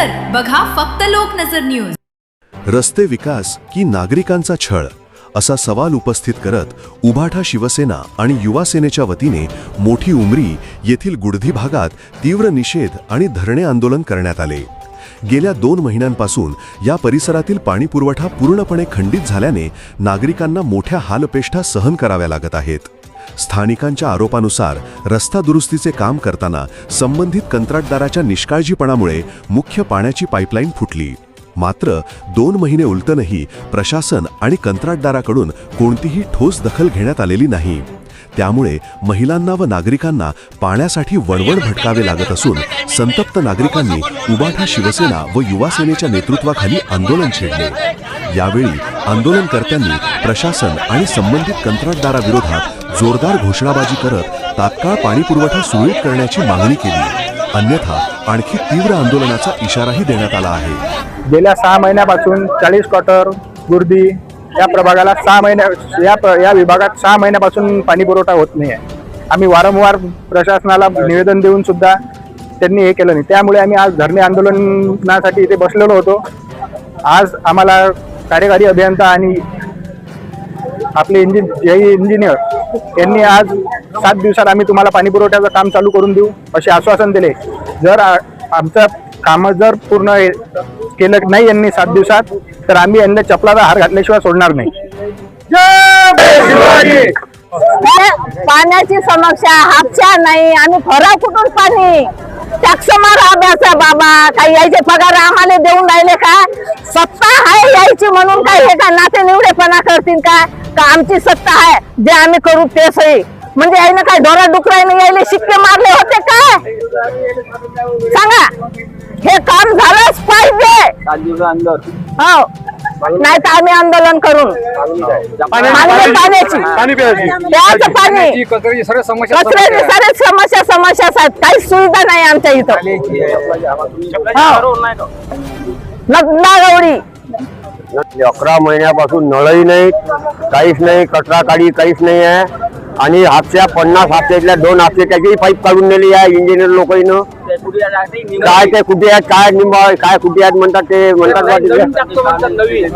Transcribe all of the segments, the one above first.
लोकनजर बघा फक्त लोकनजर न्यूज। रस्ते विकास की नागरिकांचा छळ असा सवाल उपस्थित करत उभाठा शिवसेना आणि युवा सेनेच्या वतीने मोठी उमरी येथील गुडधी भागात तीव्र निषेध आणि धरणे आंदोलन करण्यात आले। गेल्या 2 महिन्यांपासून या परिसरातील पाणी पुरवठा पूर्णपणे खंडित झाल्याने नागरिकांना मोठ्या हालअपेष्टा सहन कराव्या लागत आहेत। स्थानिकांच्या आरोपानुसार रस्ता दुरुस्तीचे काम करताना संबंधित कंत्राटदाराच्या निष्काळजीपणामुळे मुख्य पाण्याची पाईपलाईन फुटली। मात्र 2 महिने उलटूनही प्रशासन आणि कंत्राटदाराकडून कोणतीही ठोस दखल घेण्यात आलेली नाही। त्यामुळे महिलांना व नागरिकांना पाण्यासाठी वणवण भटकावे लागत असून संतप्त नागरिकांनी उभाठा शिवसेना व युवा सेनेच्या नेतृत्वाखाली आंदोलन छेडले। यावेळी आंदोलनकर्त्यांनी प्रशासन आणि संबंधित कंत्राटदाराविरोधात जोरदार घोषणाबाजी करत तात्काळ पाणी पुरवठा सुरळीत करण्याची मागणी केली। अन्यथा आणखी तीव्र आंदोलनाचा इशाराही देण्यात आला आहे। गेल्या 6 महिन्यापासून 40 क्वार्टर गुर्दी या प्रभागाला 6 महिन्या या विभागात 6 महिन्यापासून पाणी पुरवठा होत नाही आहे। आम्ही वारंवार प्रशासनाला निवेदन देऊन सुद्धा त्यांनी हे केलं नाही। त्यामुळे आम्ही आज धरणे आंदोलनासाठी इथे बसलेलो होतो। आज आम्हाला कार्यकारी अभियंता आणि आपले इंजिनियर यांनी आज 7 दिवसात आम्ही तुम्हाला पाणी पुरवठ्याचं काम चालू करून देऊ असे आश्वासन दिले। जर आमचं काम जर पूर्ण केलं नाही यांनी 7 दिवसात तर आम्ही यांना चपलाचा हार घातल्याशिवाय सोडणार नाही। पाण्याची समस्या हापशा नाही, आम्ही फरा कुठून पाणी टॅक्स मारा अभ्यासा बाबा, काही यायचे पगार आम्हाला देऊन राहिले का? सत्ता आहे यायची म्हणून काय हे का नाते निवडेपणा करतील का? आमची सत्ता आहे जे आम्ही करू ते सही, म्हणजे यायनं काय ढोरा डुकराने यायले शिक्के मारले होते काय? सांगा, हे काम झालंच पाहिजे 7 दिवसांनंतर। हो, नाही तर आम्ही आंदोलन करून पाण्याची प्यायचं पाणी कचऱ्याची सारे समस्या काही सुविधा नाही आमच्या इथं। नागवडी 11 महिन्यापासून नळही नाही, काहीच नाही, कचरा काढी काहीच नाही आहे। आणि हापशा 50 हापशातल्या 2 हापशे त्याची पाईप काढून नेली आहे इंजिनियर लोकांनी। काय ते कुठे आहेत, काय निंबा काय कुठे आहेत म्हणतात, ते म्हणतात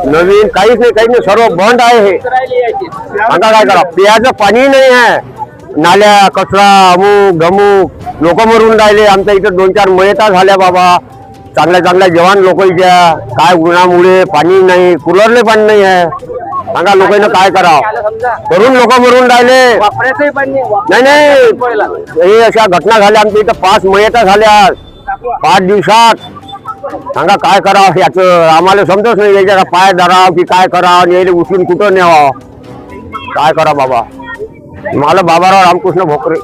नवीन काहीच नाही, सर्व बंद आहे। हे सांगा काय करा, पियाचं पाणी नाही आहे, नाल्या कचरा अमुक गमुक लोक मरून राहिले। आमच्या इथं 2-4 मयता झाल्या बाबा, चांगल्या जवान लोकांच्या काय उन्हामुळे पाणी नाही, कूलरले पाणी नाही आहे। सांगा लोकांना काय करावं, तरुण लोक मरून राहिले। नाही हे अशा घटना झाल्या आमच्या इथं 5 मयता झाल्या 5 दिवसात। सांगा काय करावं, याचं आम्हाला समजत नाही, याच्या पाय धरावं की काय करावं, यायला उचलून कुठं न्यावं, काय करा बाबा। मला बाबाराव रामकृष्ण भोकरे।